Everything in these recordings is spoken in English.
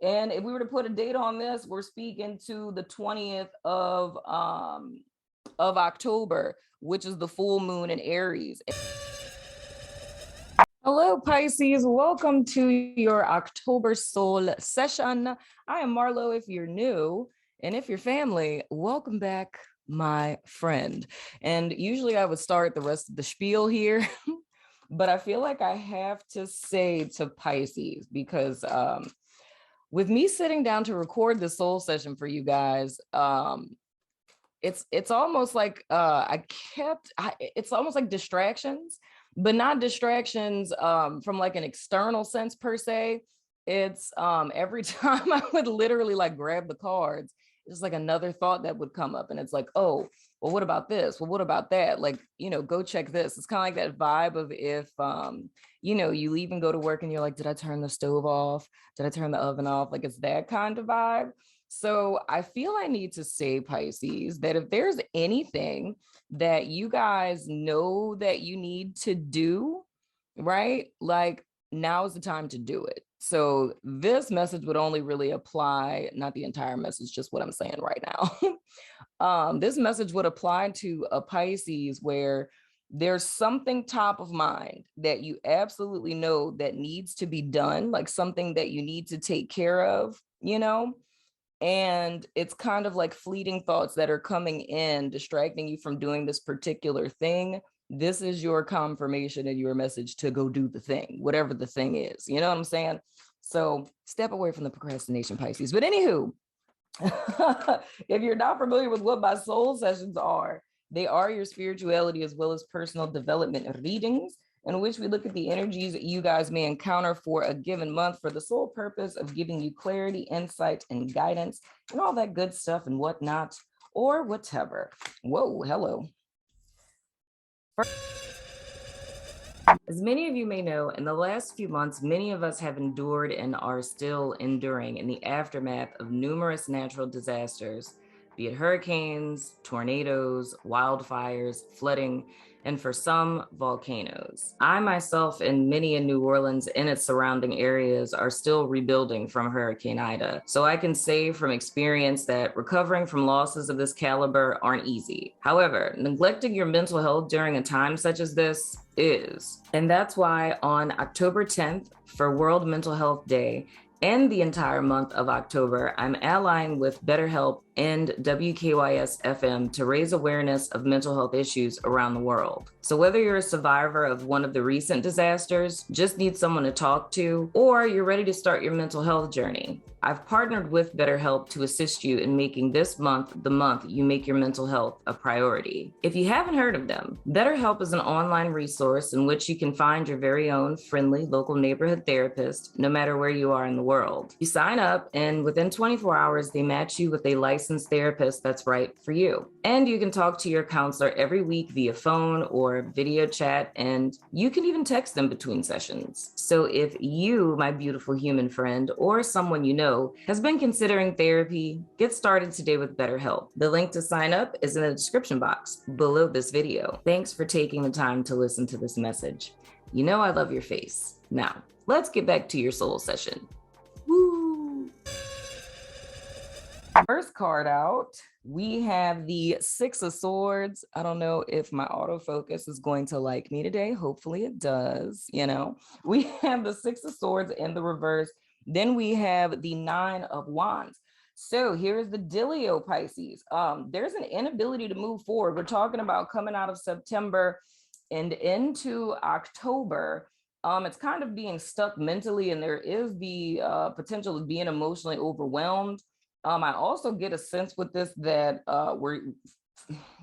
And if we were to put a date on this, we're speaking to the 20th of October, which is the full moon in Aries. Hello, Pisces. Welcome to your October soul session. I am Marlo if you're new, and if you're family, welcome back, my friend. And usually I would start the rest of the spiel here, but I feel like I have to say to Pisces, because with me sitting down to record the soul session for you guys, it's almost like it's almost like distractions, but not distractions from like an external sense per se. It's every time I would literally like grab the cards, it's like another thought that would come up, and it's like, oh, well, what about this? Well, what about that? Like, go check this. It's kind of like that vibe of if you leave and go to work and you're like, did I turn the stove off? Did I turn the oven off? Like, it's that kind of vibe. So I feel I need to say, Pisces, that if there's anything that you guys know that you need to do, right? Like, now is the time to do it. So this message would only really apply, not the entire message, just what I'm saying right now. This message would apply to a Pisces where there's something top of mind that you absolutely know that needs to be done, like something that you need to take care of, and it's kind of like fleeting thoughts that are coming in, distracting you from doing this particular thing. This is your confirmation and your message to go do the thing, whatever the thing is. You know what I'm saying? So step away from the procrastination, Pisces. But anywho, if you're not familiar with what my soul sessions are, they are your spirituality as well as personal development readings, in which we look at the energies that you guys may encounter for a given month for the sole purpose of giving you clarity, insight, and guidance, and all that good stuff and whatnot, or whatever. Whoa, hello. As many of you may know, in the last few months, many of us have endured and are still enduring in the aftermath of numerous natural disasters, be it hurricanes, tornadoes, wildfires, flooding, and for some, volcanoes. I myself and many in New Orleans and its surrounding areas are still rebuilding from Hurricane Ida. So I can say from experience that recovering from losses of this caliber aren't easy. However, neglecting your mental health during a time such as this is. And that's why on October 10th, for World Mental Health Day, and the entire month of October, I'm allying with BetterHelp and WKYS FM to raise awareness of mental health issues around the world. So whether you're a survivor of one of the recent disasters, just need someone to talk to, or you're ready to start your mental health journey, I've partnered with BetterHelp to assist you in making this month the month you make your mental health a priority. If you haven't heard of them, BetterHelp is an online resource in which you can find your very own friendly local neighborhood therapist, no matter where you are in the world. You sign up, and within 24 hours, they match you with a licensed therapist that's right for you. And you can talk to your counselor every week via phone or video chat, and you can even text them between sessions. So if you, my beautiful human friend, or someone you know, has been considering therapy, get started today with BetterHelp. The link to sign up is in the description box below this video. Thanks for taking the time to listen to this message. You know I love your face. Now, let's get back to your soul session. Woo! First card out, we have the Six of Swords. I don't know if my autofocus is going to like me today. Hopefully it does. We have the Six of Swords in the reverse. Then we have the Nine of Wands. So here's the dealio, Pisces. There's an inability to move forward. We're talking about coming out of September and into October. It's kind of being stuck mentally, and there is the potential of being emotionally overwhelmed. I also get a sense with this that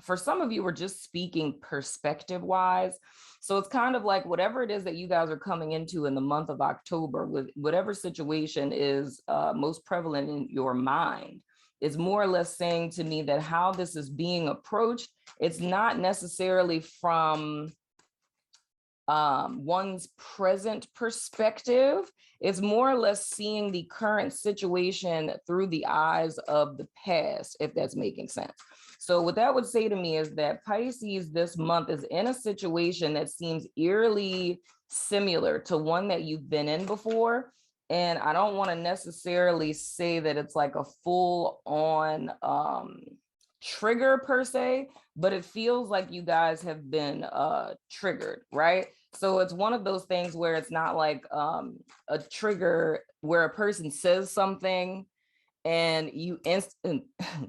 for some of you, we're just speaking perspective wise. So it's kind of like whatever it is that you guys are coming into in the month of October, with whatever situation is most prevalent in your mind, is more or less saying to me that how this is being approached, it's not necessarily from one's present perspective. It's more or less seeing the current situation through the eyes of the past, if that's making sense. So what that would say to me is that Pisces this month is in a situation that seems eerily similar to one that you've been in before. And I don't want to necessarily say that it's like a full on trigger per se, but it feels like you guys have been triggered, right? So it's one of those things where it's not like a trigger where a person says something and you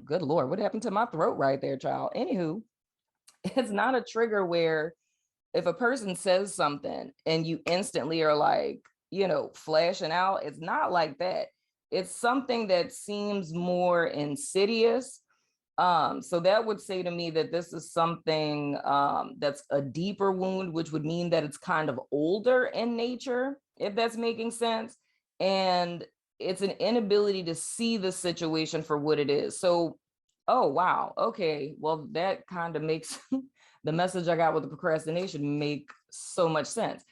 good Lord, what happened to my throat right there, child? Anywho, it's not a trigger where if a person says something and you instantly are like, flashing out, it's not like that. It's something that seems more insidious. So that would say to me that this is something that's a deeper wound, which would mean that it's kind of older in nature, if that's making sense. And it's an inability to see the situation for what it is. So, oh, wow. Okay. Well, that kind of makes the message I got with the procrastination make so much sense.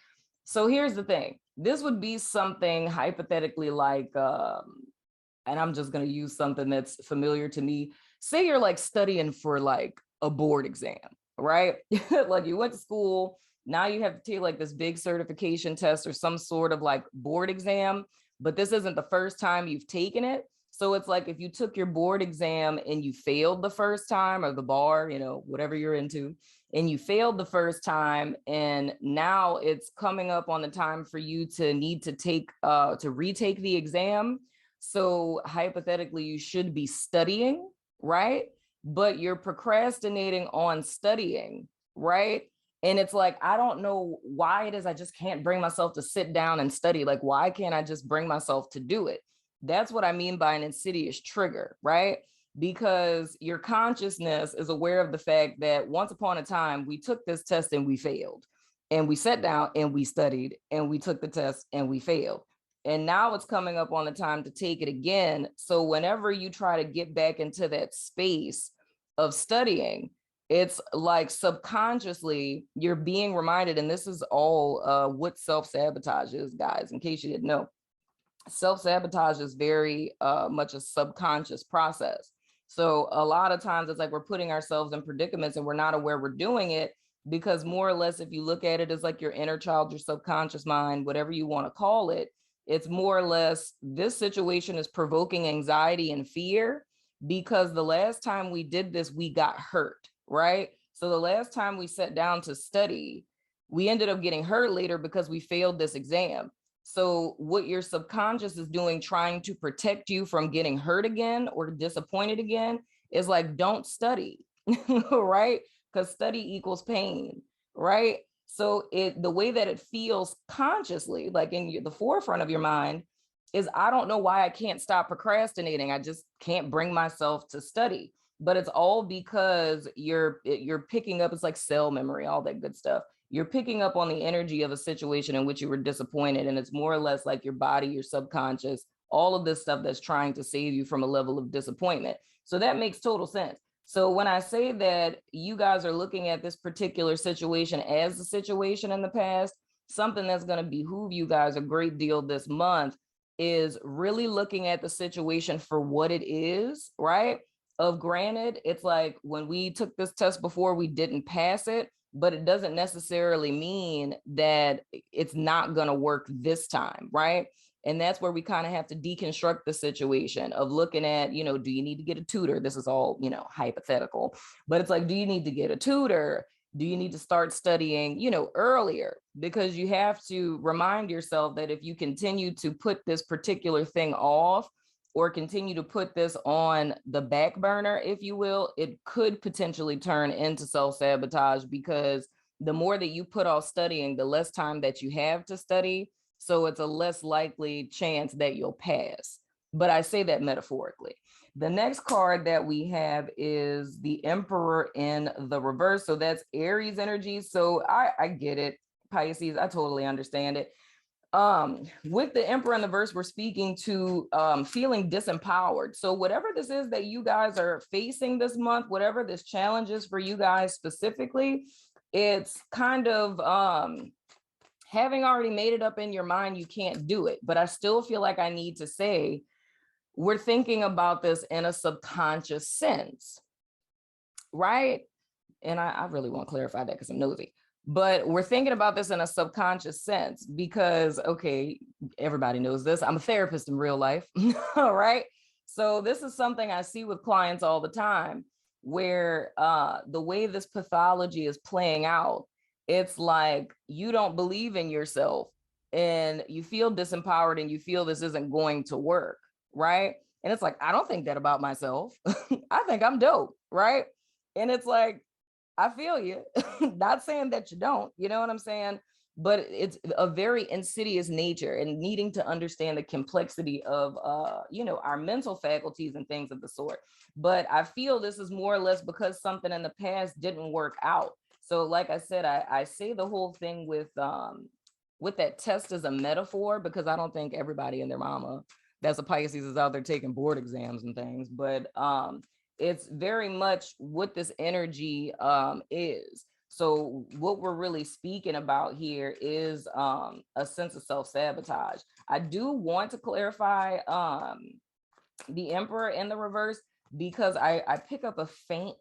So here's the thing. This would be something hypothetically like, and I'm just going to use something that's familiar to me. Say you're like studying for like a board exam, right? Like you went to school, now you have to take like this big certification test or some sort of like board exam, but this isn't the first time you've taken it. So it's like if you took your board exam and you failed the first time, or the bar, whatever you're into, and you failed the first time, and now it's coming up on the time for you to need to to retake the exam. So hypothetically, you should be studying, right? But you're procrastinating on studying, right? And it's like, I don't know why it is I just can't bring myself to sit down and study. Like, why can't I just bring myself to do it? That's what I mean by an insidious trigger, right? Because your consciousness is aware of the fact that once upon a time, we took this test and we failed. And we sat down and we studied and we took the test and we failed. And now it's coming up on the time to take it again. So whenever you try to get back into that space of studying, it's like subconsciously you're being reminded, and this is all what self-sabotage is, guys, in case you didn't know. Self-sabotage is very much a subconscious process. So a lot of times it's like we're putting ourselves in predicaments and we're not aware we're doing it, because more or less, if you look at it as like your inner child, your subconscious mind, whatever you want to call it, it's more or less this situation is provoking anxiety and fear because the last time we did this, we got hurt, right? So the last time we sat down to study, we ended up getting hurt later because we failed this exam. So what your subconscious is doing, trying to protect you from getting hurt again or disappointed again, is like, don't study, right? Because study equals pain, right? So the way that it feels consciously, like in the forefront of your mind, is I don't know why I can't stop procrastinating. I just can't bring myself to study. But it's all because you're picking up, it's like cell memory, all that good stuff. You're picking up on the energy of a situation in which you were disappointed. And it's more or less like your body, your subconscious, all of this stuff that's trying to save you from a level of disappointment. So that makes total sense. So when I say that you guys are looking at this particular situation as a situation in the past, something that's going to behoove you guys a great deal this month is really looking at the situation for what it is, right? Of granted, it's like when we took this test before, we didn't pass it, but it doesn't necessarily mean that it's not going to work this time, right? And that's where we kind of have to deconstruct the situation of looking at, do you need to get a tutor? This is all, hypothetical, but it's like, do you need to get a tutor? Do you need to start studying, earlier? Because you have to remind yourself that if you continue to put this particular thing off or continue to put this on the back burner, if you will, it could potentially turn into self-sabotage, because the more that you put off studying, the less time that you have to study. So it's a less likely chance that you'll pass. But I say that metaphorically. The next card that we have is the Emperor in the reverse. So that's Aries energy. So I get it, Pisces. I totally understand it. With the Emperor in the verse, we're speaking to feeling disempowered. So whatever this is that you guys are facing this month, whatever this challenge is for you guys specifically, it's kind of having already made it up in your mind, you can't do it. But I still feel like I need to say, we're thinking about this in a subconscious sense, right? And I really want to clarify that because I'm nosy. But we're thinking about this in a subconscious sense because, okay, everybody knows this. I'm a therapist in real life, all right? So this is something I see with clients all the time where the way this pathology is playing out, it's like you don't believe in yourself and you feel disempowered and you feel this isn't going to work, right? And it's like, I don't think that about myself. I think I'm dope, right? And it's like, I feel you. Not saying that you don't, you know what I'm saying? But it's a very insidious nature and needing to understand the complexity of, our mental faculties and things of the sort. But I feel this is more or less because something in the past didn't work out. So like I said, I say the whole thing with that test as a metaphor, because I don't think everybody and their mama that's a Pisces is out there taking board exams and things. But it's very much what this energy is. So what we're really speaking about here is a sense of self-sabotage. I do want to clarify the Emperor in the reverse, because I pick up a faint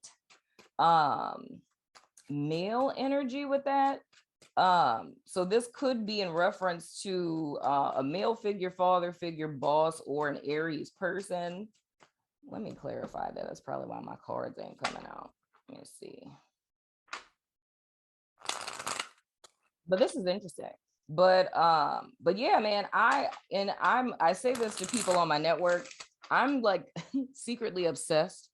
male energy with that. So this could be in reference to a male figure, father figure, boss, or an Aries person. Let me clarify that. That's probably why my cards ain't coming out. Let me see. But this is interesting. But yeah, man, I say this to people on my network. I'm like secretly obsessed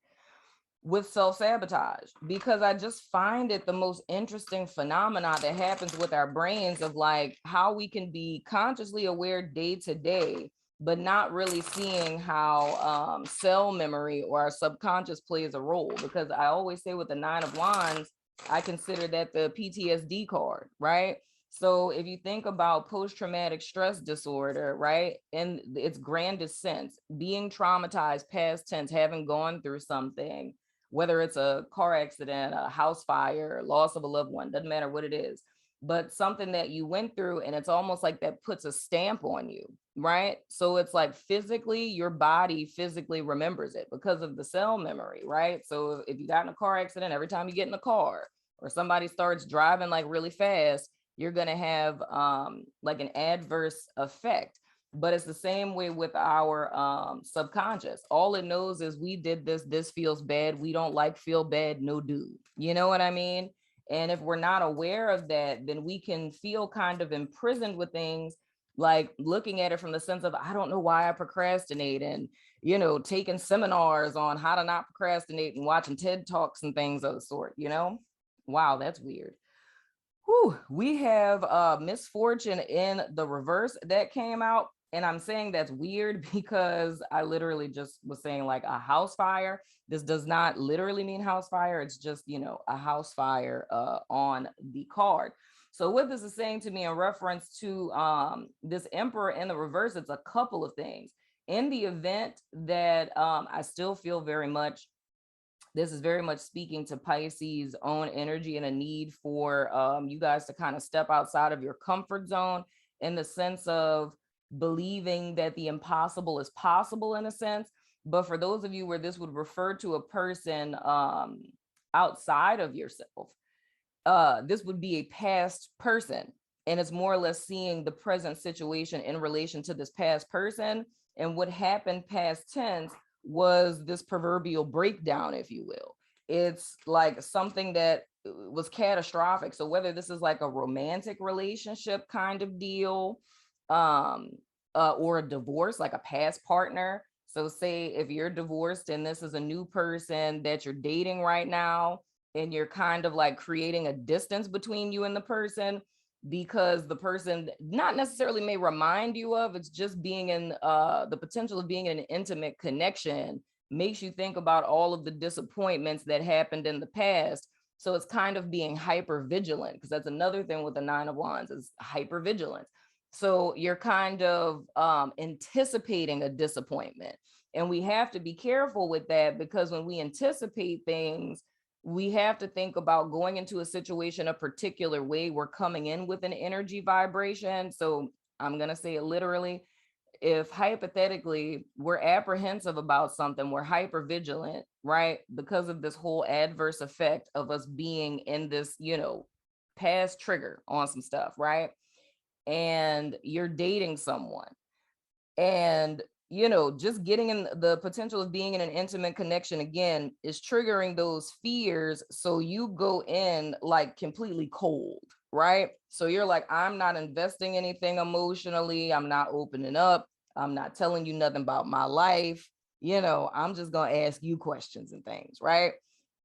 with self-sabotage, because I just find it the most interesting phenomena that happens with our brains, of like how we can be consciously aware day to day, but not really seeing how cell memory or our subconscious plays a role. Because I always say with the 9 of Wands, I consider that the PTSD card, right? So if you think about post-traumatic stress disorder, right, in its grandest sense, being traumatized, past tense, having gone through something, whether it's a car accident, a house fire, loss of a loved one, doesn't matter what it is, but something that you went through, and it's almost like that puts a stamp on you, right? So it's like physically, your body physically remembers it because of the cell memory, right? So if you got in a car accident, every time you get in a car or somebody starts driving like really fast, you're going to have like an adverse effect. But it's the same way with our subconscious. All it knows is we did this feels bad, we don't like feel bad, no do. You know what I mean? And if we're not aware of that, then we can feel kind of imprisoned with things, like looking at it from the sense of, I don't know why I procrastinate, and taking seminars on how to not procrastinate and watching TED Talks and things of the sort. Wow, that's weird. Whew, we have misfortune in the reverse that came out. And I'm saying that's weird because I literally just was saying like a house fire. This does not literally mean house fire. It's just, a house fire on the card. So what this is saying to me in reference to this Emperor in the reverse, it's a couple of things. In the event that I still feel very much, this is very much speaking to Pisces' own energy and a need for you guys to kind of step outside of your comfort zone, in the sense of believing that the impossible is possible, in a sense. But for those of you where this would refer to a person outside of yourself, this would be a past person. And it's more or less seeing the present situation in relation to this past person. And what happened past tense was this proverbial breakdown, if you will. It's like something that was catastrophic. So whether this is like a romantic relationship kind of deal, or a divorce, like a past partner. So say if you're divorced and this is a new person that you're dating right now, and you're kind of like creating a distance between you and the person, because the person not necessarily may remind you of, it's just being in the potential of being in an intimate connection makes you think about all of the disappointments that happened in the past. So it's kind of being hyper vigilant, because that's another thing with the 9 of Wands is hyper vigilance. So you're kind of anticipating a disappointment. And we have to be careful with that, because when we anticipate things, we have to think about going into a situation a particular way. We're coming in with an energy vibration. So I'm going to say it literally. If hypothetically we're apprehensive about something, we're hyper vigilant, right? Because of this whole adverse effect of us being in this, past trigger on some stuff, right? And you're dating someone, and just getting in the potential of being in an intimate connection again is triggering those fears. So you go in like completely cold, right? So you're like, I'm not investing anything emotionally, I'm not opening up, I'm not telling you nothing about my life, I'm just gonna ask you questions and things, right?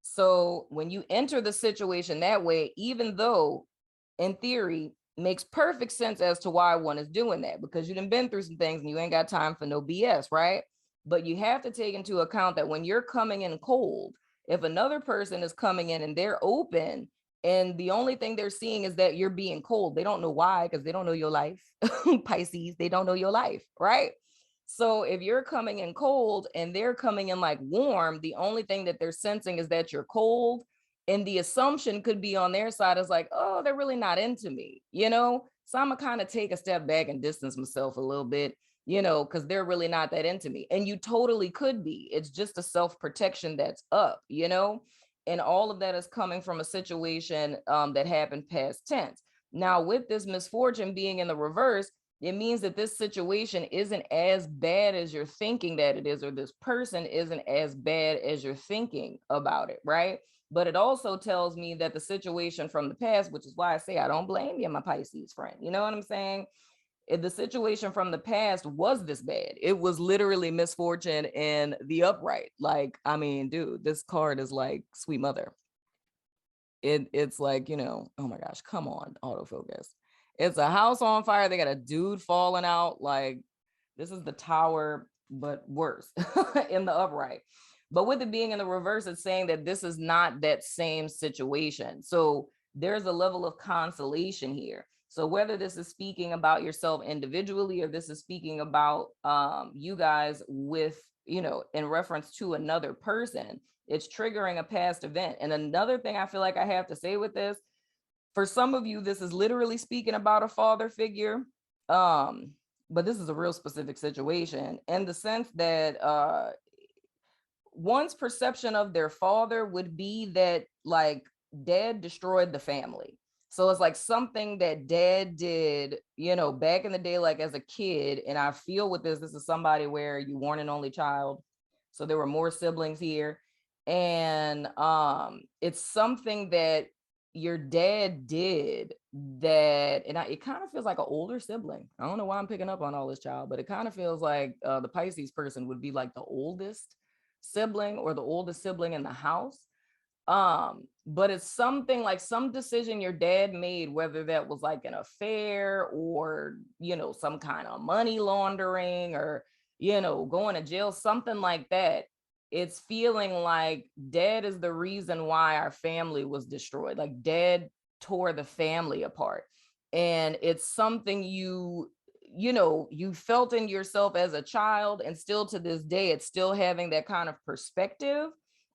So when you enter the situation that way, even though in theory makes perfect sense as to why one is doing that, because you done been through some things and you ain't got time for no BS, right? But you have to take into account that when you're coming in cold, if another person is coming in and they're open and the only thing they're seeing is that you're being cold, they don't know why, because they don't know your life. Pisces, they don't know your life, right? So if you're coming in cold and they're coming in like warm, the only thing that they're sensing is that you're cold, and the assumption could be on their side is like, oh, they're really not into me, so I'm gonna kind of take a step back and distance myself a little bit, because they're really not that into me. And you totally could be. It's just a self-protection that's up, and all of that is coming from a situation that happened past tense. Now with this misfortune being in the reverse, it means that this situation isn't as bad as you're thinking that it is, or this person isn't as bad as you're thinking about it, right? But it also tells me that the situation from the past, which is why I say I don't blame you, my Pisces friend. You know what I'm saying? If the situation from the past was this bad, it was literally misfortune in the upright. Like, I mean, dude, this card is like sweet mother. It's like, oh my gosh, come on, autofocus. It's a house on fire. They got a dude falling out. Like, this is the tower, but worse in the upright. But with it being in the reverse, it's saying that this is not that same situation. So there's a level of consolation here. So whether this is speaking about yourself individually, or this is speaking about you guys with, in reference to another person, it's triggering a past event. And another thing I feel like I have to say with this, for some of you, this is literally speaking about a father figure. But this is a real specific situation in the sense that one's perception of their father would be that like dad destroyed the family. So it's like something that dad did, back in the day, like as a kid. And I feel with this is somebody where you weren't an only child. So there were more siblings here. And it's something that your dad did that, and it kind of feels like an older sibling. I don't know why I'm picking up on all this, child, but it kind of feels like the Pisces person would be like the oldest sibling or the oldest sibling in the house. But it's something like some decision your dad made, whether that was like an affair or, some kind of money laundering or, going to jail, something like that. It's feeling like dad is the reason why our family was destroyed. Like dad tore the family apart. And it's something you felt in yourself as a child, and still to this day, it's still having that kind of perspective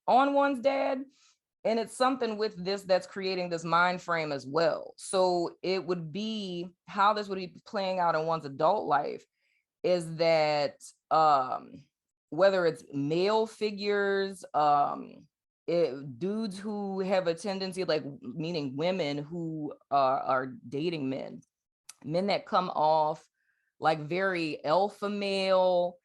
on one's dad. And it's something with this that's creating this mind frame as well. So it would be how this would be playing out in one's adult life is that whether it's male figures, dudes who have a tendency, like meaning women who are dating men that come off like very alpha male,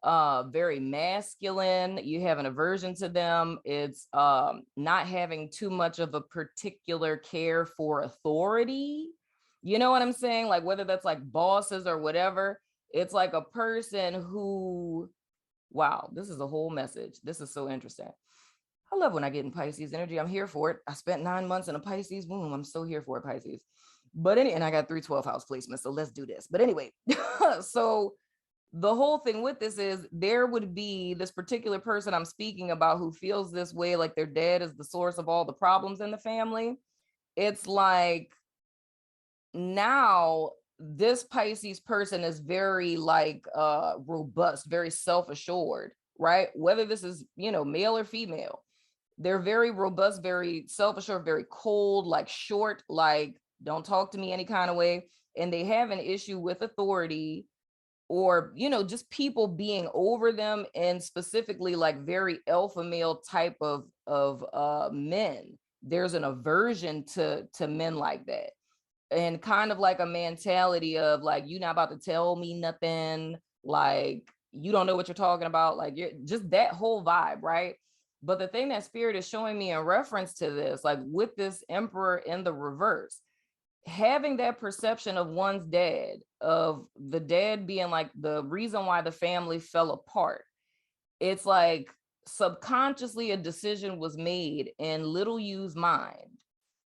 very masculine, you have an aversion to them. It's not having too much of a particular care for authority. You know what I'm saying? Like whether that's like bosses or whatever, it's like a person who, wow, this is a whole message. This is so interesting. I love when I get in Pisces energy. I'm here for it. I spent 9 months in a Pisces womb. I'm so here for it, Pisces. But and I got 3 12th house placements. So let's do this. But anyway, so the whole thing with this is there would be this particular person I'm speaking about who feels this way, like their dad is the source of all the problems in the family. It's like now this Pisces person is very like robust, very self-assured, right? Whether this is, male or female, they're very robust, very self-assured, very cold, like short, like don't talk to me any kind of way. And they have an issue with authority or, just people being over them, and specifically like very alpha male type of men there's an aversion to men like that, and kind of like a mentality of like, you're not about to tell me nothing, like you don't know what you're talking about, like you're just that whole vibe, right? But the thing that spirit is showing me in reference to this, like with this emperor in the reverse, having that perception of one's dad, of the dad being like the reason why the family fell apart, it's like subconsciously a decision was made in little you's mind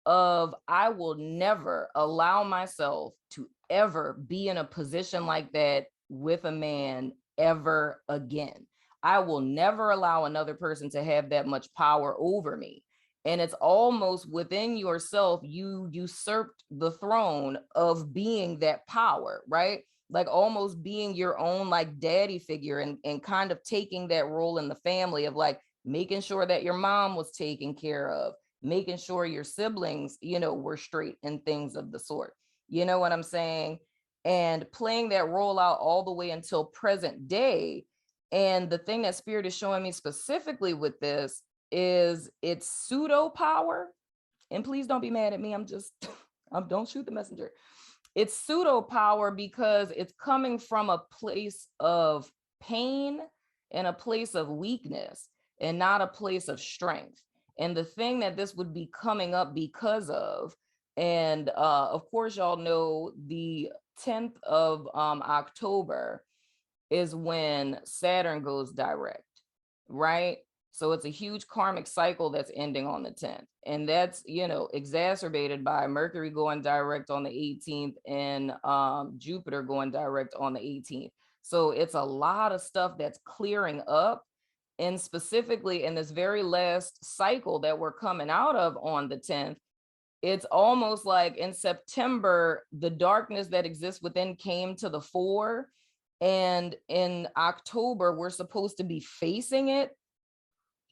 of, I will never allow myself to ever be in a position like that with a man ever again. I will never allow another person to have that much power over me. And it's almost within yourself, you usurped the throne of being that power, right? Like almost being your own like daddy figure, and kind of taking that role in the family of like making sure that your mom was taken care of, making sure your siblings, were straight and things of the sort. You know what I'm saying? And playing that role out all the way until present day. And the thing that spirit is showing me specifically with this is it's pseudo power. And please don't be mad at me. I'm just, don't shoot the messenger. It's pseudo power because it's coming from a place of pain and a place of weakness, and not a place of strength. And the thing that this would be coming up because of, and of course, y'all know the 10th of October is when Saturn goes direct, right? So it's a huge karmic cycle that's ending on the 10th. And that's, exacerbated by Mercury going direct on the 18th and Jupiter going direct on the 18th. So it's a lot of stuff that's clearing up. And specifically in this very last cycle that we're coming out of on the 10th, it's almost like in September, the darkness that exists within came to the fore. And in October, we're supposed to be facing it,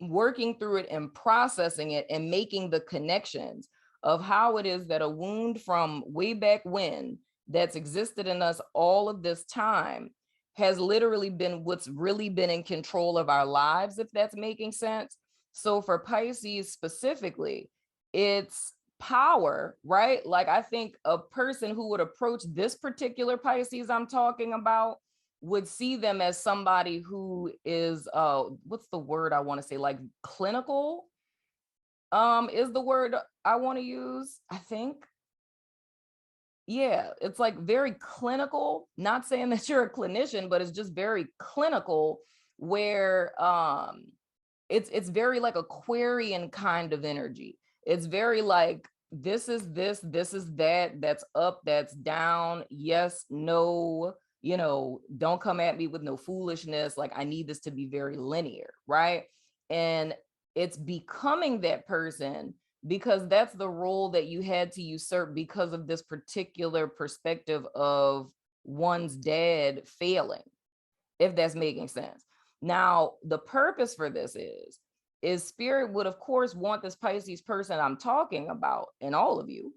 working through it and processing it, and making the connections of how it is that a wound from way back when that's existed in us all of this time has literally been what's really been in control of our lives, if that's making sense. So for Pisces specifically, it's power, right? Like I think a person who would approach this particular Pisces I'm talking about would see them as somebody who is what's the word I want to say, like clinical is the word I want to use, I think. Yeah, it's like very clinical, not saying that you're a clinician, but it's just very clinical, where it's very like Aquarian kind of energy. It's very like, this is this is that, that's up, that's down, yes, no, don't come at me with no foolishness. Like I need this to be very linear, right? And it's becoming that person because that's the role that you had to usurp because of this particular perspective of one's dad failing, if that's making sense. Now, the purpose for this is spirit would, of course, want this Pisces person I'm talking about, and all of you,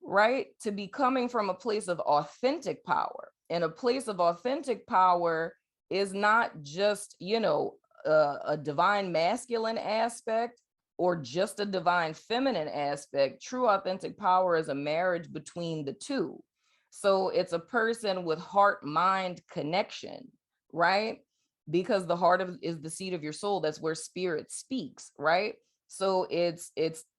right, to be coming from a place of authentic power. And a place of authentic power is not just, a divine masculine aspect or just a divine feminine aspect. True authentic power is a marriage between the two. So it's a person with heart-mind connection, right? Because the heart is the seat of your soul. That's where spirit speaks, right? So it's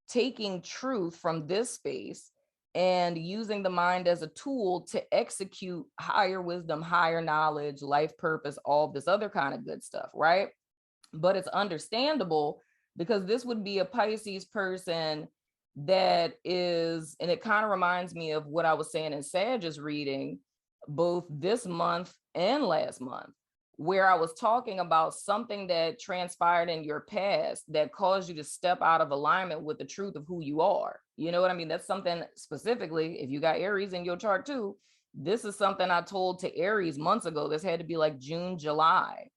taking truth from this space and using the mind as a tool to execute higher wisdom, higher knowledge, life purpose, all this other kind of good stuff, right? But it's understandable because this would be a Pisces person that is, and it kind of reminds me of what I was saying in Sag's reading, both this month and last month, where I was talking about something that transpired in your past that caused you to step out of alignment with the truth of who you are. You know what I mean? That's something specifically, if you got Aries in your chart too, this is something I told to Aries months ago. This had to be like June, July,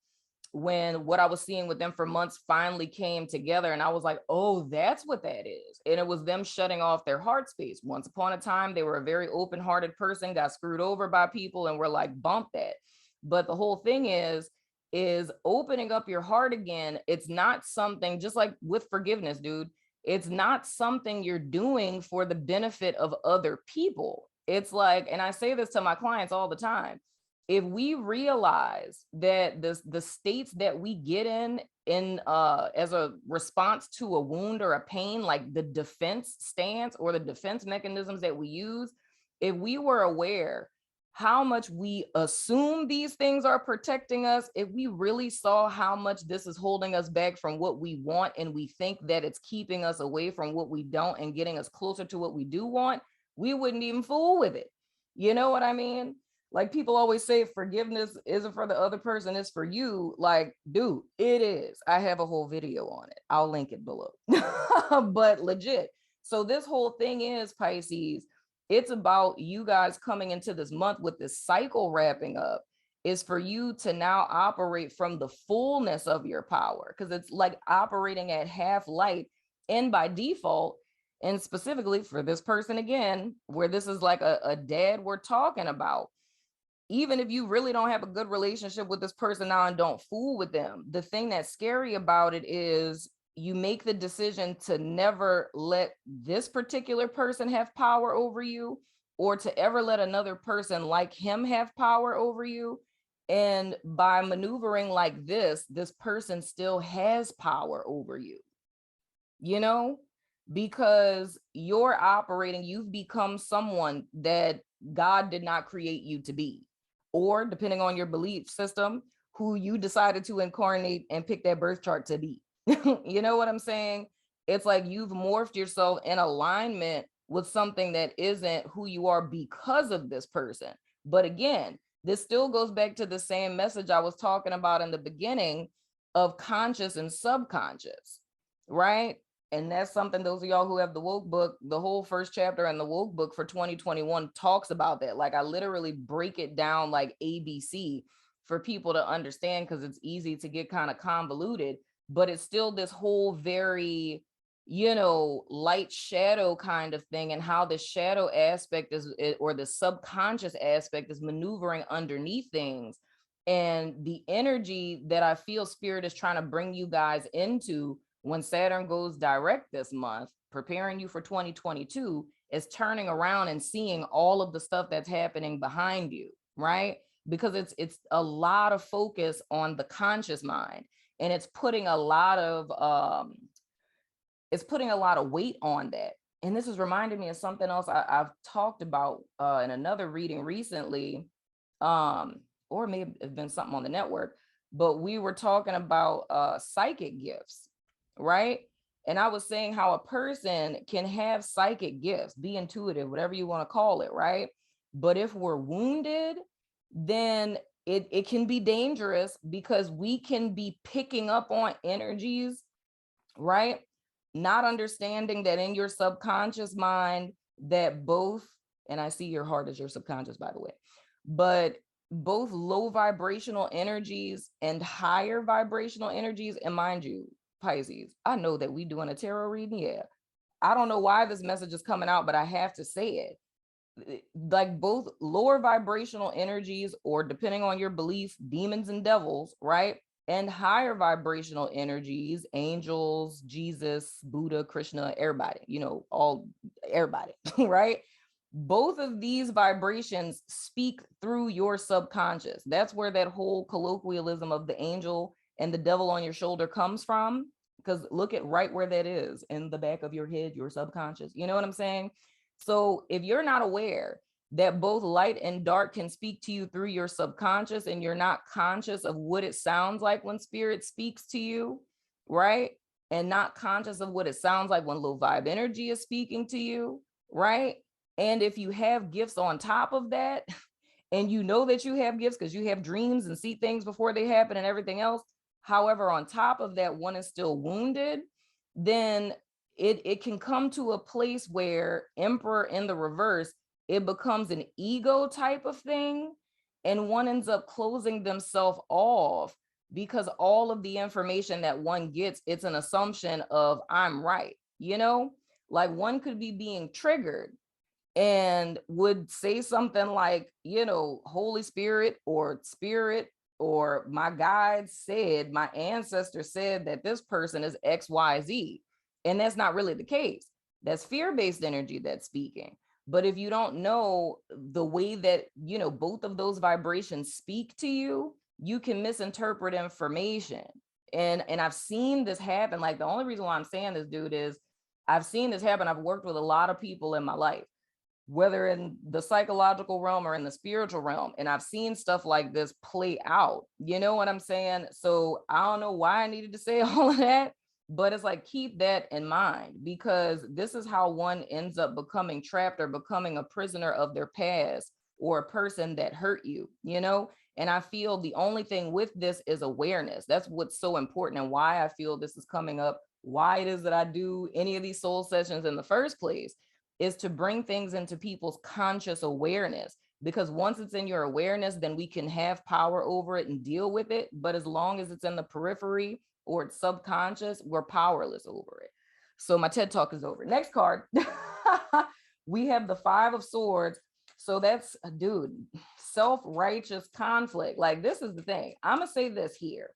when what I was seeing with them for months finally came together. And I was like, oh, that's what that is. And it was them shutting off their heart space. Once upon a time, they were a very open-hearted person, got screwed over by people, and were like, bump that. But the whole thing is opening up your heart again. It's not something, just like with forgiveness, dude. It's not something you're doing for the benefit of other people. It's like, and I say this to my clients all the time, if we realize that the states that we get in as a response to a wound or a pain, like the defense stance or the defense mechanisms that we use, if we were aware how much we assume these things are protecting us, if we really saw how much this is holding us back from what we want, and we think that it's keeping us away from what we don't and getting us closer to what we do want, we wouldn't even fool with it. You know what I mean? Like, people always say forgiveness isn't for the other person, it's for you. Like, dude, it is. I have a whole video on it. I'll link it below. But legit. So this whole thing is, Pisces, it's about you guys coming into this month with this cycle wrapping up, is for you to now operate from the fullness of your power, because it's like operating at half light. And by default, and specifically for this person again, where this is like a dad we're talking about, even if you really don't have a good relationship with this person now and don't fool with them, the thing that's scary about it is you make the decision to never let this particular person have power over you, or to ever let another person like him have power over you. And by maneuvering like this person still has power over you, you know, because you're operating, you've become someone that God did not create you to be, or depending on your belief system, who you decided to incarnate and pick that birth chart to be. You know what I'm saying? It's like you've morphed yourself in alignment with something that isn't who you are because of this person. But again, this still goes back to the same message I was talking about in the beginning of conscious and subconscious, right? And that's something, those of y'all who have the woke book, the whole first chapter in the woke book for 2021 talks about that. Like, I literally break it down like ABC for people to understand, because it's easy to get kind of convoluted, but it's still this whole very, you know, light shadow kind of thing, and how the shadow aspect is, or the subconscious aspect is maneuvering underneath things. And the energy that I feel spirit is trying to bring you guys into when Saturn goes direct this month, preparing you for 2022, is turning around and seeing all of the stuff that's happening behind you, right? Because it's a lot of focus on the conscious mind, and it's putting a lot of weight on that. And this is reminding me of something else I've talked about in another reading recently, or it may have been something on the network, but we were talking about psychic gifts, right? And I was saying how a person can have psychic gifts, be intuitive, whatever you want to call it, right? But if we're wounded, then it can be dangerous, because we can be picking up on energies, right? Not understanding that in your subconscious mind, that both, and I see your heart as your subconscious, by the way, but both low vibrational energies and higher vibrational energies, and mind you, Pisces, I know that we doing a tarot reading. Yeah. I don't know why this message is coming out, but I have to say it. Like, both lower vibrational energies, or depending on your belief, demons and devils, right? And higher vibrational energies, angels, Jesus, Buddha, Krishna, everybody, you know, everybody, right? Both of these vibrations speak through your subconscious. That's where that whole colloquialism of the angel and the devil on your shoulder comes from, because look at right where that is, in the back of your head, your subconscious. You know what I'm saying? So if you're not aware that both light and dark can speak to you through your subconscious, and you're not conscious of what it sounds like when spirit speaks to you, right? And not conscious of what it sounds like when low vibe energy is speaking to you, right? And if you have gifts on top of that, and you know that you have gifts because you have dreams and see things before they happen and everything else, however, on top of that, one is still wounded, then it can come to a place where Emperor in the reverse, it becomes an ego type of thing, and one ends up closing themselves off, because all of the information that one gets, it's an assumption of I'm right, you know? Like, one could be being triggered and would say something like, you know, Holy Spirit or my guide said, my ancestor said that this person is XYZ. And that's not really the case. That's fear-based energy that's speaking. But if you don't know the way that, both of those vibrations speak to you, you can misinterpret information. And I've seen this happen. Like, the only reason why I'm saying this, dude, is I've seen this happen. I've worked with a lot of people in my life, whether in the psychological realm or in the spiritual realm. And I've seen stuff like this play out. You know what I'm saying? So I don't know why I needed to say all of that, but it's like, keep that in mind, because this is how one ends up becoming trapped or becoming a prisoner of their past or a person that hurt you, And I feel the only thing with this is awareness. That's what's so important, and why I feel this is coming up, why it is that I do any of these soul sessions in the first place, is to bring things into people's conscious awareness. Because once it's in your awareness, then we can have power over it and deal with it. But as long as it's in the periphery or it's subconscious, we're powerless over it. So my TED Talk is over. Next card. We have the 5 of Swords. So that's, dude, self-righteous conflict. Like, this is the thing. I'm gonna say this here.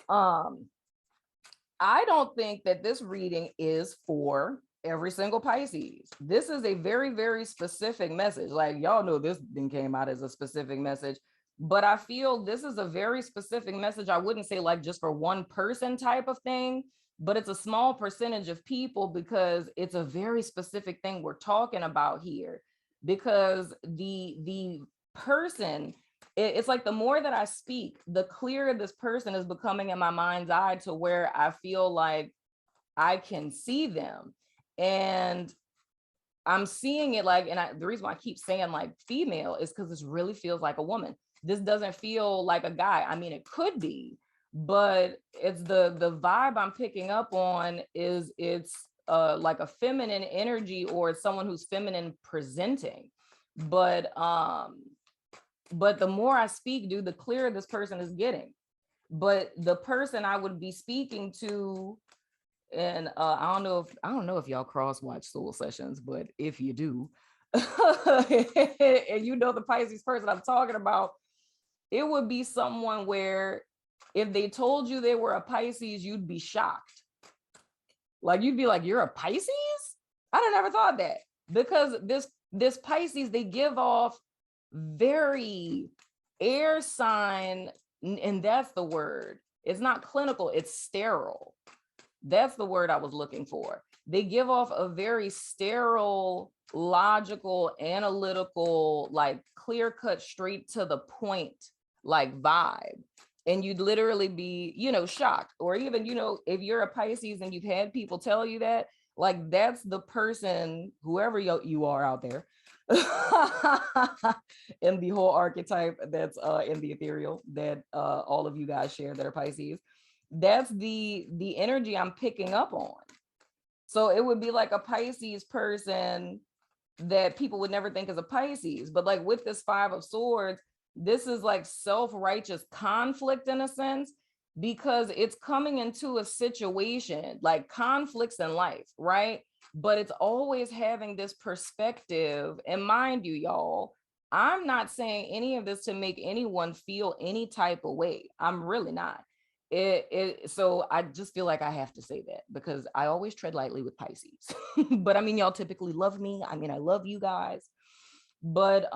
I don't think that this reading is for every single Pisces. This is a very, very specific message. Like, y'all know this thing came out as a specific message, but I feel this is a very specific message. I wouldn't say like just for one person type of thing, but it's a small percentage of people, because it's a very specific thing we're talking about here. Because the person, it's like the more that I speak, the clearer this person is becoming in my mind's eye, to where I feel like I can see them. And I'm seeing it like, and the reason why I keep saying like female is because this really feels like a woman. This doesn't feel like a guy. I mean, it could be, but it's the vibe I'm picking up on is it's like a feminine energy, or it's someone who's feminine presenting. But the more I speak, dude, the clearer this person is getting. But the person I would be speaking to, and I don't know if y'all cross watch soul sessions, but if you do, and the Pisces person I'm talking about, it would be someone where if they told you they were a Pisces, you'd be shocked. Like, you'd be like, you're a Pisces? I never thought that. Because this Pisces, they give off very air sign, and that's the word. It's not clinical, it's sterile. That's the word I was looking for. They give off a very sterile, logical, analytical, like clear-cut, straight to the point, like vibe. And you'd literally be, shocked. Or even, if you're a Pisces and you've had people tell you that, like, that's the person, whoever you are out there, in the whole archetype that's in the ethereal that all of you guys share that are Pisces. That's the energy I'm picking up on. So it would be like a Pisces person that people would never think is a Pisces. But like with this 5 of Swords, this is like self-righteous conflict in a sense, because it's coming into a situation like conflicts in life, right? But it's always having this perspective. And mind you, y'all, I'm not saying any of this to make anyone feel any type of way. I'm really not. So I just feel like I have to say that, because I always tread lightly with Pisces. But I mean, y'all typically love me. I mean, I love you guys. But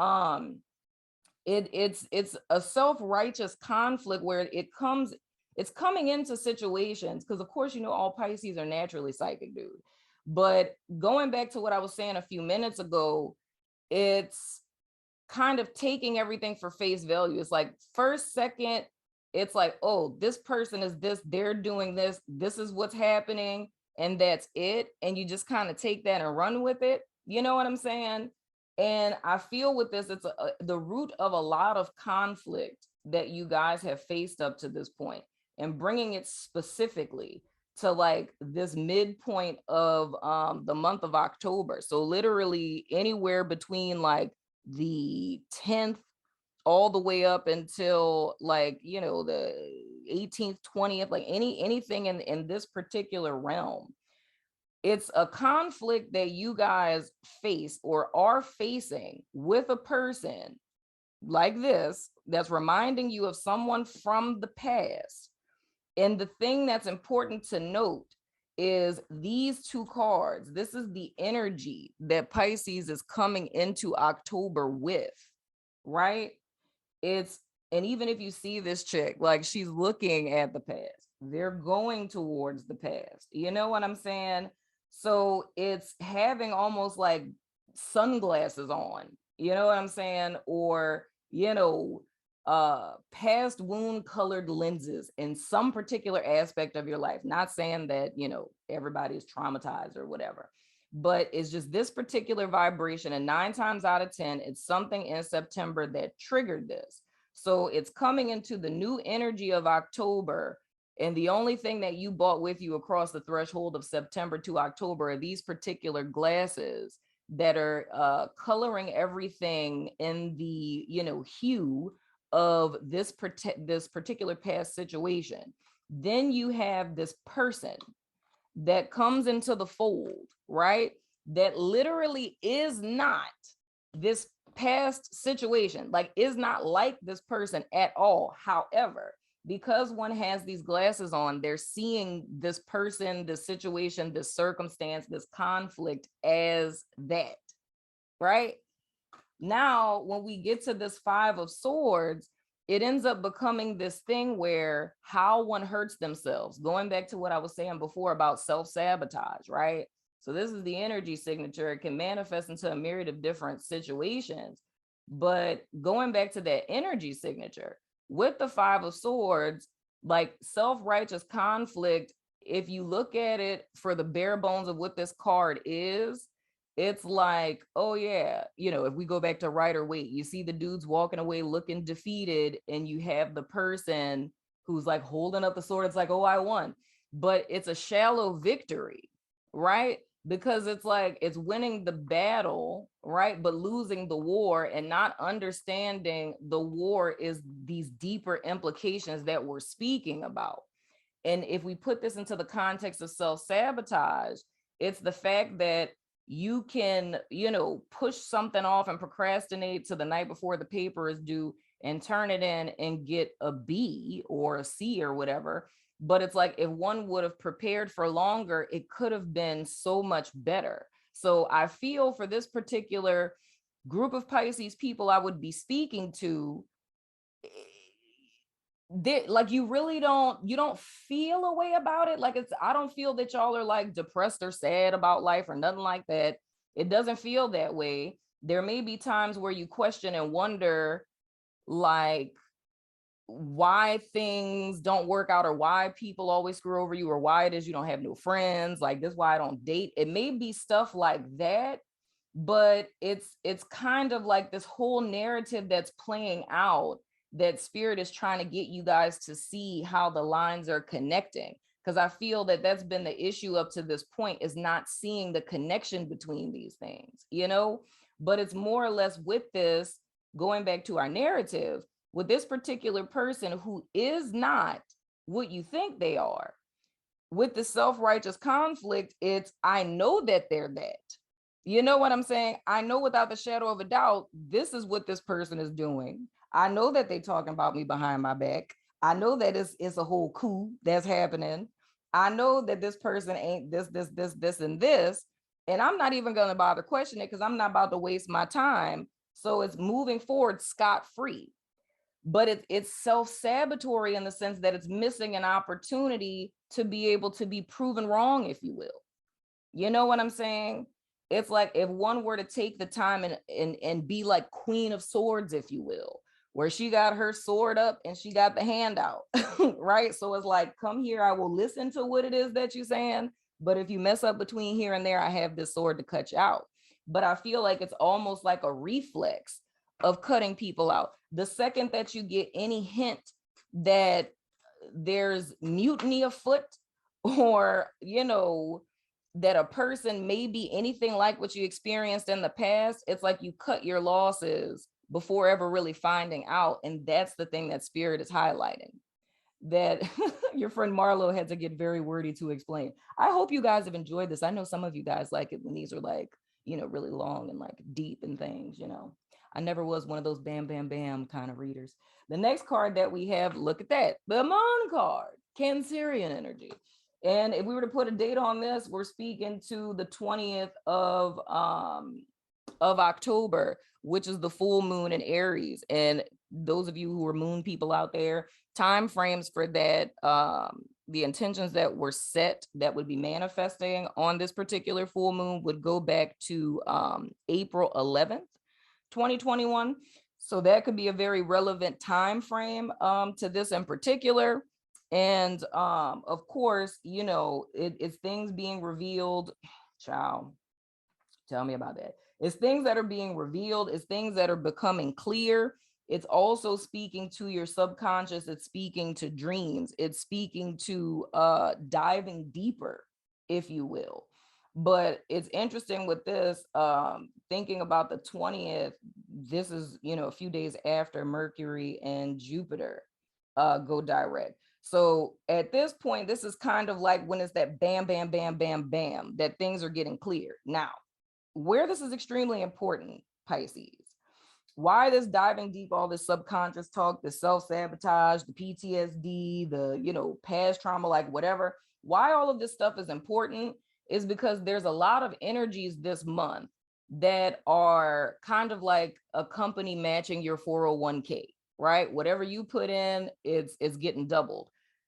it's a self-righteous conflict where it's coming into situations, because of course, all Pisces are naturally psychic, dude. But going back to what I was saying a few minutes ago, it's kind of taking everything for face value. It's like first, second, it's like, oh, this person is this, they're doing this, this is what's happening, and that's it. And you just kind of take that and run with it. You know what I'm saying? And I feel with this, it's the root of a lot of conflict that you guys have faced up to this point, and bringing it specifically to like this midpoint of the month of October. So literally anywhere between like the 10th all the way up until like, the 18th, 20th, like anything in this particular realm. It's a conflict that you guys face or are facing with a person like this, that's reminding you of someone from the past. And the thing that's important to note is these two cards. This is the energy that Pisces is coming into October with, right? And even if you see this chick, like she's looking at the past, they're going towards the past. You know what I'm saying? So it's having almost like sunglasses on, you know what I'm saying? Or, past wound colored lenses in some particular aspect of your life. Not saying that, everybody is traumatized or whatever, but it's just this particular vibration. And 9 times out of 10, it's something in September that triggered this. So it's coming into the new energy of October. And the only thing that you brought with you across the threshold of September to October are these particular glasses that are coloring everything in the, hue of this particular past situation. Then you have this person that comes into the fold, right? That literally is not this past situation, like is not like this person at all. However, because one has these glasses on, they're seeing this person, this situation, this circumstance, this conflict as that, right? Now, when we get to this 5 of Swords, it ends up becoming this thing where how one hurts themselves, going back to what I was saying before about self-sabotage, right? So this is the energy signature. It can manifest into a myriad of different situations. But going back to that energy signature, with the 5 of Swords, like self-righteous conflict, if you look at it for the bare bones of what this card is, it's like, oh yeah, if we go back to Rider-Waite, you see the dudes walking away looking defeated, and you have the person who's like holding up the sword. It's like, oh, I won. But it's a shallow victory, right? Because it's like it's winning the battle, right? But losing the war, and not understanding the war is these deeper implications that we're speaking about. And if we put this into the context of self-sabotage, it's the fact that you can, push something off and procrastinate to the night before the paper is due and turn it in and get a B or a C or whatever. But it's like, if one would have prepared for longer, it could have been so much better. So I feel for this particular group of Pisces people I would be speaking to, like you really don't feel a way about it. Like I don't feel that y'all are like depressed or sad about life or nothing like that. It doesn't feel that way. There may be times where you question and wonder like why things don't work out, or why people always screw over you, or why it is you don't have no friends. Like, this is why I don't date. It may be stuff like that, but it's kind of like this whole narrative that's playing out, that spirit is trying to get you guys to see how the lines are connecting. Because I feel that that's been the issue up to this point, is not seeing the connection between these things, but it's more or less with this, going back to our narrative, with this particular person who is not what you think they are. With the self-righteous conflict, it's, I know that they're that. You know what I'm saying? I know without the shadow of a doubt, this is what this person is doing. I know that they're talking about me behind my back. I know that it's a whole coup that's happening. I know that this person ain't this, and this. And I'm not even going to bother questioning it, because I'm not about to waste my time. So it's moving forward scot-free. But it's self-sabotatory in the sense that it's missing an opportunity to be able to be proven wrong, if you will. You know what I'm saying? It's like if one were to take the time and be like Queen of Swords, if you will, where she got her sword up and she got the hand out, right? So it's like, come here, I will listen to what it is that you're saying. But if you mess up between here and there, I have this sword to cut you out. But I feel like it's almost like a reflex of cutting people out. The second that you get any hint that there's mutiny afoot, or, that a person may be anything like what you experienced in the past, it's like you cut your losses before ever really finding out. And that's the thing that spirit is highlighting, that your friend Marlo had to get very wordy to explain. I hope you guys have enjoyed this. I know some of you guys like it when these are like, really long and like deep and things, I never was one of those bam, bam, bam kind of readers. The next card that we have, look at that, the Moon card, Cancerian energy. And if we were to put a date on this, we're speaking to the 20th of October, which is the full moon in Aries. And those of you who are moon people out there, time frames for that, the intentions that were set that would be manifesting on this particular full moon would go back to April 11th, 2021. So that could be a very relevant time frame to this in particular. And of course, you know, it's things being revealed. Child, tell me about that. It's things that are being revealed. It's things that are becoming clear. It's also speaking to your subconscious. It's speaking to dreams. It's speaking to diving deeper, if you will. But it's interesting with this, thinking about the 20th, this is, you know, a few days after Mercury and Jupiter go direct. So at this point, this is kind of like when it's that bam, bam, bam, bam, bam, that things are getting clear. Now, where this is extremely important, Pisces, why this diving deep, all this subconscious talk, the self-sabotage, the PTSD, the, you know, past trauma, like whatever, why all of this stuff is important is because there's a lot of energies this month that are kind of like a company matching your 401k, right? Whatever you put in, it's getting doubled.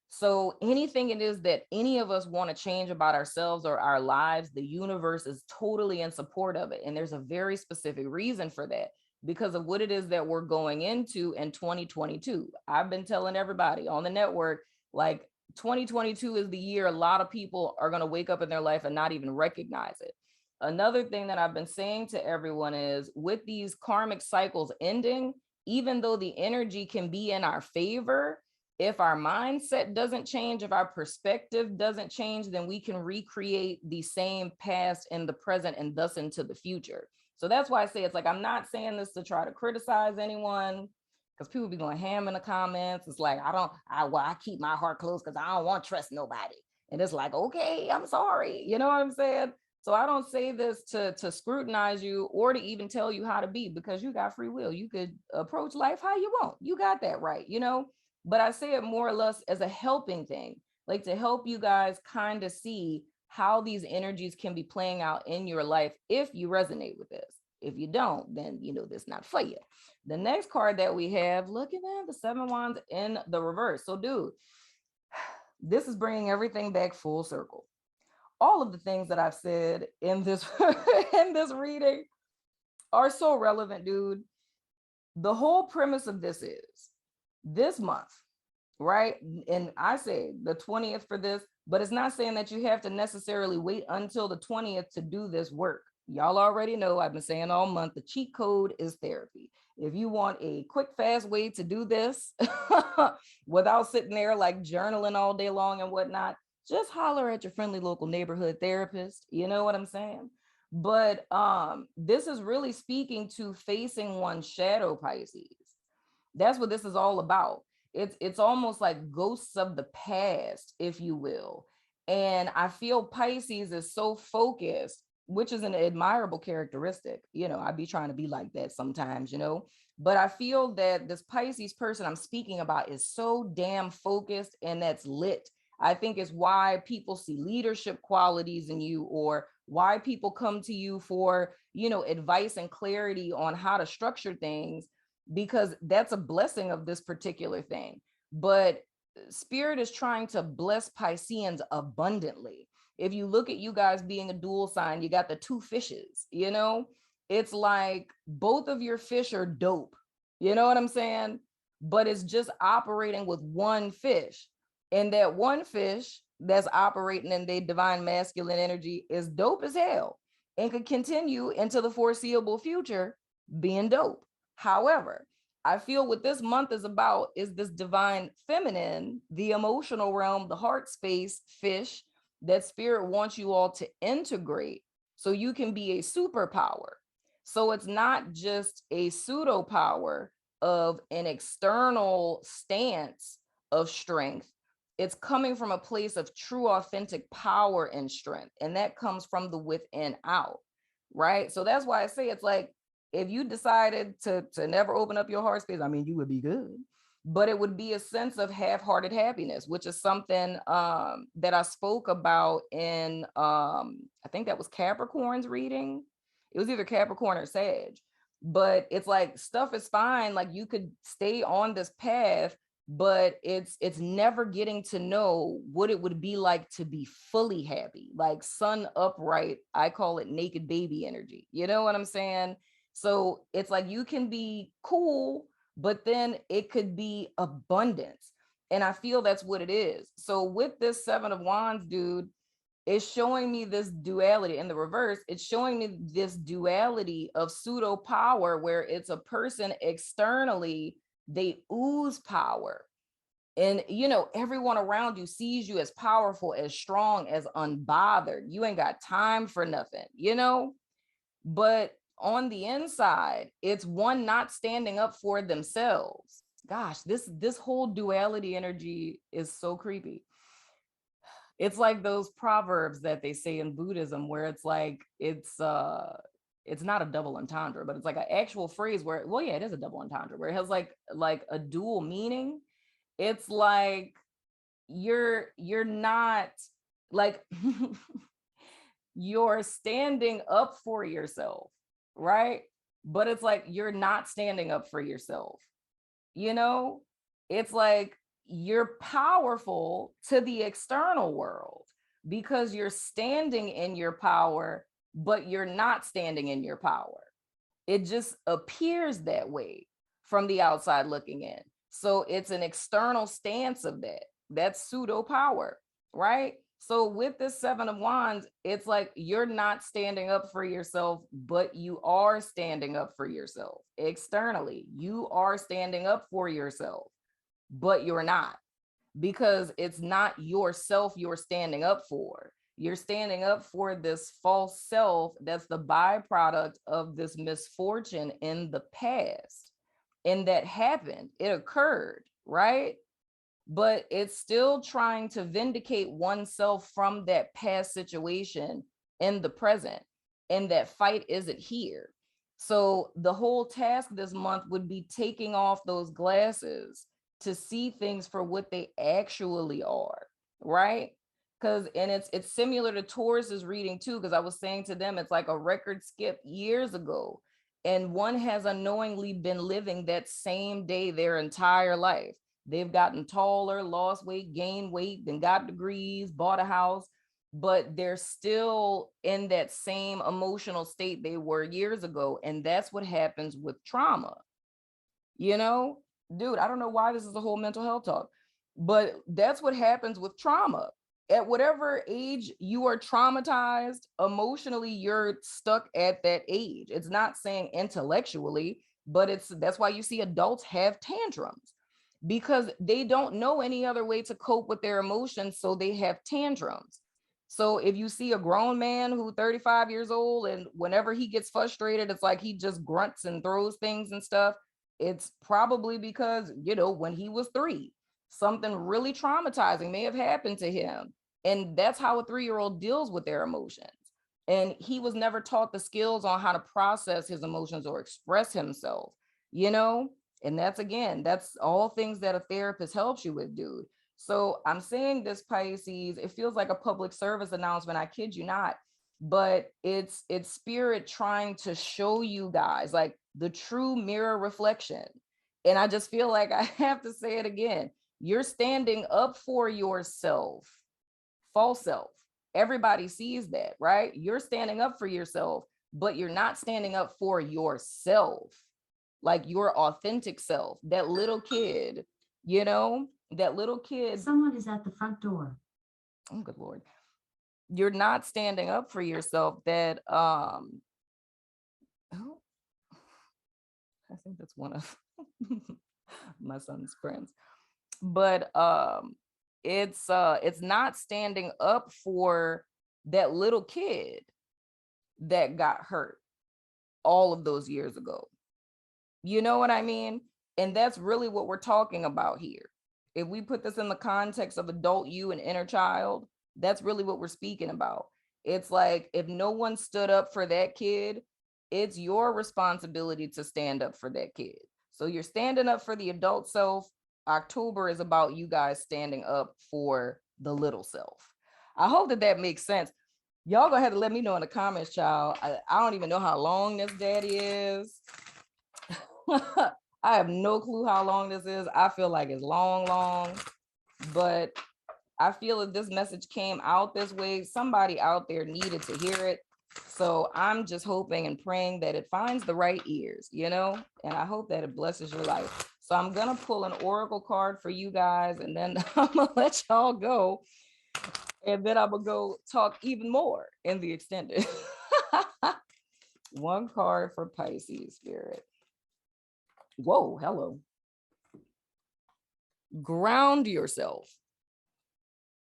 So anything it is that any of us want to change about ourselves or our lives, the universe is totally in support of it. And there's a very specific reason for that, because of what it is that we're going into in 2022. I've been telling everybody on the network, like 2022 is the year a lot of people are going to wake up in their life and not even recognize it. Another thing that I've been saying to everyone is with these karmic cycles ending, even though the energy can be in our favor, if our mindset doesn't change, if our perspective doesn't change, then we can recreate the same past in the present and thus into the future. So that's why I say it's like, I'm not saying this to try to criticize anyone, because people be going ham in the comments. It's like, I keep my heart closed because I don't want to trust nobody. And it's like, okay, I'm sorry. You know what I'm saying? So I don't say this to scrutinize you or to even tell you how to be, because you got free will. You could approach life how you want. You got that right, you know? But I say it more or less as a helping thing, like to help you guys kind of see how these energies can be playing out in your life if you resonate with this. If you don't, then you know this is not for you. The next card that we have, look at that, the 7 of Wands in the reverse. So dude, this is bringing everything back full circle. All of the things that I've said in this in this reading are so relevant, dude. The whole premise of this is this month, right? And I say the 20th for this, but it's not saying that you have to necessarily wait until the 20th to do this work. Y'all already know, I've been saying all month, the cheat code is therapy. If you want a quick, fast way to do this without sitting there like journaling all day long and whatnot, just holler at your friendly local neighborhood therapist. You know what I'm saying? But this is really speaking to facing one's shadow, Pisces. That's what this is all about. It's almost like ghosts of the past, if you will. And I feel Pisces is so focused, which is an admirable characteristic. You know, I'd be trying to be like that sometimes, you know, but I feel that this Pisces person I'm speaking about is so damn focused, and that's lit. I think it's why people see leadership qualities in you, or why people come to you for, you know, advice and clarity on how to structure things, because that's a blessing of this particular thing. But Spirit is trying to bless Pisceans abundantly. If you look at you guys being a dual sign, you got the 2 fishes, you know, it's like both of your fish are dope. You know what I'm saying? But it's just operating with one fish. And that one fish that's operating in the divine masculine energy is dope as hell and could continue into the foreseeable future being dope. However, I feel what this month is about is this divine feminine, the emotional realm, the heart space fish that Spirit wants you all to integrate so you can be a superpower. So it's not just a pseudo power of an external stance of strength. It's coming from a place of true, authentic power and strength. And that comes from the within out, right? So that's why I say it's like, if you decided to never open up your heart space, I mean, you would be good. but it would be a sense of half-hearted happiness, which is something that I spoke about in I think that was Capricorn's reading. It was either Capricorn or Sag, but it's like stuff is fine, like you could stay on this path, but it's never getting to know what it would be like to be fully happy, like sun upright. I call it naked baby energy, you know what I'm saying? So it's like you can be cool, but then it could be abundance. And I feel that's what it is. So with this Seven of Wands, dude, it's showing me this duality. In the reverse, it's showing me this duality of pseudo power, where it's a person externally, they ooze power. And, you know, everyone around you sees you as powerful, as strong, as unbothered. You ain't got time for nothing, you know? But on the inside, it's one not standing up for themselves. Gosh, this whole duality energy is so creepy. It's like those proverbs that they say in Buddhism, where it's like it's not a double entendre, but it's like an actual phrase where, well, yeah, it is a double entendre, where it has like a dual meaning. It's like you're not like you're standing up for yourself, right? But it's like you're not standing up for yourself, you know? It's like you're powerful to the external world because you're standing in your power, but you're not standing in your power. It just appears that way from the outside looking in. So it's an external stance of that. That's pseudo power, right? So with this Seven of Wands, it's like you're not standing up for yourself, but you are standing up for yourself externally. You are standing up for yourself, but you're not, because it's not yourself you're standing up for. You're standing up for this false self that's the byproduct of this misfortune in the past. And that happened, it occurred, right? But it's still trying to vindicate oneself from that past situation in the present. And that fight isn't here. So the whole task this month would be taking off those glasses to see things for what they actually are, right? Because and it's similar to Taurus's reading too, because I was saying to them, it's like a record skip years ago, and one has unknowingly been living that same day their entire life. They've gotten taller, lost weight, gained weight, then got degrees, bought a house, but they're still in that same emotional state they were years ago. And that's what happens with trauma. You know, dude, I don't know why this is a whole mental health talk, but that's what happens with trauma. At whatever age you are traumatized, emotionally, you're stuck at that age. It's not saying intellectually, but that's why you see adults have tantrums, because they don't know any other way to cope with their emotions, so they have tantrums. So if you see a grown man who's 35 years old, and whenever he gets frustrated, it's like he just grunts and throws things and stuff, it's probably because, you know, when he was 3, something really traumatizing may have happened to him. And that's how a 3-year-old deals with their emotions. And he was never taught the skills on how to process his emotions or express himself, you know? And that's all things that a therapist helps you with, dude. So I'm saying this, Pisces, it feels like a public service announcement. I kid you not, but it's spirit trying to show you guys like the true mirror reflection. And I just feel like I have to say it again. You're standing up for yourself, false self. Everybody sees that, right? You're standing up for yourself, but you're not standing up for yourself, like your authentic self, that little kid, you know, that little kid. Someone is at the front door. Oh, good Lord. You're not standing up for yourself. That oh, I think that's one of my son's friends. But it's not standing up for that little kid that got hurt all of those years ago. You know what I mean? And that's really what we're talking about here. If we put this in the context of adult you and inner child, that's really what we're speaking about. It's like if no one stood up for that kid, it's your responsibility to stand up for that kid. So you're standing up for the adult self, October is about you guys standing up for the little self. I hope that makes sense. Y'all go ahead and let me know in the comments, child. I don't even know how long this daddy is. I have no clue how long this is. I feel like it's long, but I feel that this message came out this way. Somebody out there needed to hear it. So I'm just hoping and praying that it finds the right ears, and I hope that it blesses your life. So I'm going to pull an oracle card for you guys, and then I'm going to let y'all go. And then I'm going to go talk even more in the extended. One card for Pisces spirit. Whoa, hello. Ground yourself.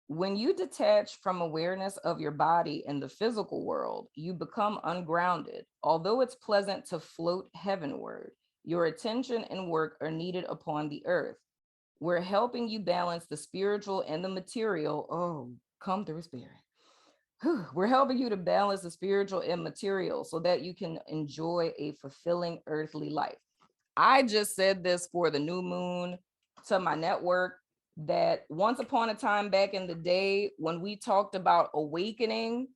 When you detach from awareness of your body in the physical world, you become ungrounded. Although it's pleasant to float heavenward, your attention and work are needed upon the earth. We're helping you balance the spiritual and the material. Oh, come through, spirit. We're helping you to balance the spiritual and material so that you can enjoy a fulfilling earthly life. I just said this for the new moon to my network, that once upon a time back in the day, when we talked about awakening,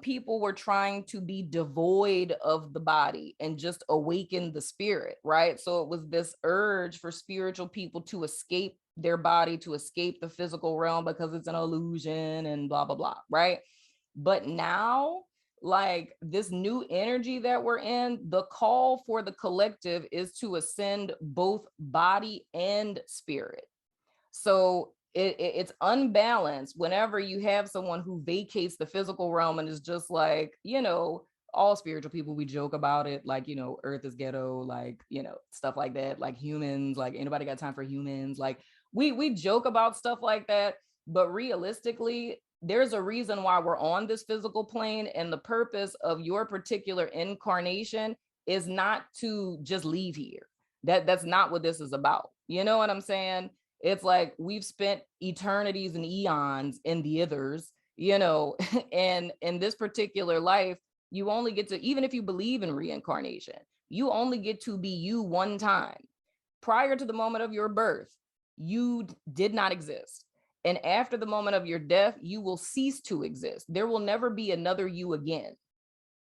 people were trying to be devoid of the body and just awaken the spirit, right? So it was this urge for spiritual people to escape their body, to escape the physical realm because it's an illusion and blah, blah, blah, right? But now, like this new energy that we're in, the call for the collective is to ascend both body and spirit. So it's unbalanced whenever you have someone who vacates the physical realm and is just like, all spiritual people, we joke about it, like, earth is ghetto, like, stuff like that, like humans, like anybody got time for humans, like we joke about stuff like that, but realistically, there's a reason why we're on this physical plane, and the purpose of your particular incarnation is not to just leave here. That's not what this is about. You know what I'm saying? It's like we've spent eternities and eons in the others, and in this particular life, you only get to, even if you believe in reincarnation, you only get to be you one time. Prior to the moment of your birth, you did not exist. And after the moment of your death, you will cease to exist. There will never be another you again.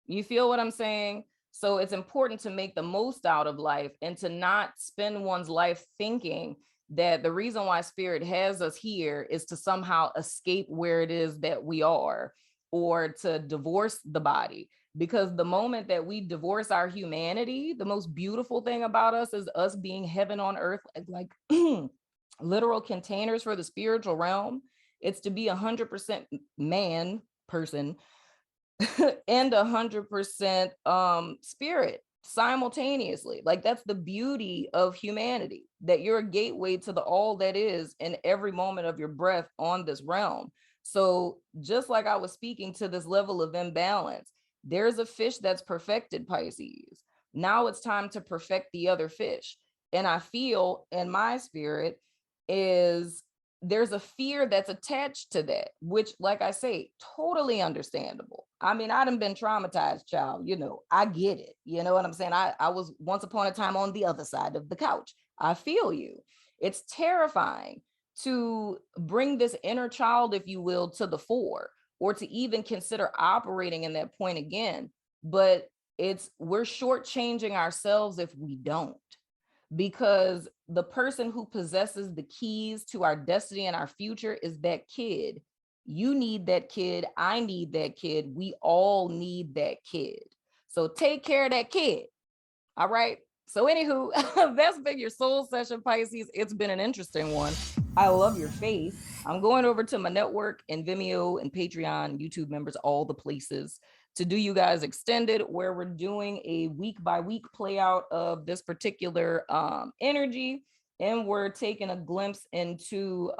You feel what I'm saying? So it's important to make the most out of life and to not spend one's life thinking that the reason why spirit has us here is to somehow escape where it is that we are, or to divorce the body. Because the moment that we divorce our humanity, the most beautiful thing about us is us being heaven on earth, like literal containers for the spiritual realm. It's to be 100% man person and 100% spirit simultaneously. Like that's the beauty of humanity, that you're a gateway to the all that is in every moment of your breath on this realm. So just like I was speaking to this level of imbalance, there's a fish that's perfected, Pisces. Now it's time to perfect the other fish. And I feel in my spirit is there's a fear that's attached to that, which, like I say, totally understandable. I mean, I done been traumatized, child. I get it. You know what I'm saying? I was once upon a time on the other side of the couch. I feel you. It's terrifying to bring this inner child, if you will, to the fore, or to even consider operating in that point again. But we're shortchanging ourselves if we don't. Because the person who possesses the keys to our destiny and our future is that kid. You need that kid. I need that kid. We all need that kid. So take care of that kid. All right. So anywho, that's been your soul session, Pisces. It's been an interesting one. I love your face. I'm going over to my network and Vimeo and Patreon, YouTube members, all the places, to do you guys extended, where we're doing a week by week play out of this particular energy. And we're taking a glimpse into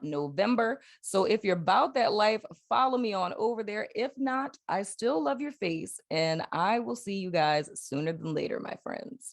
November. So if you're about that life, follow me on over there. If not, I still love your face, and I will see you guys sooner than later, my friends.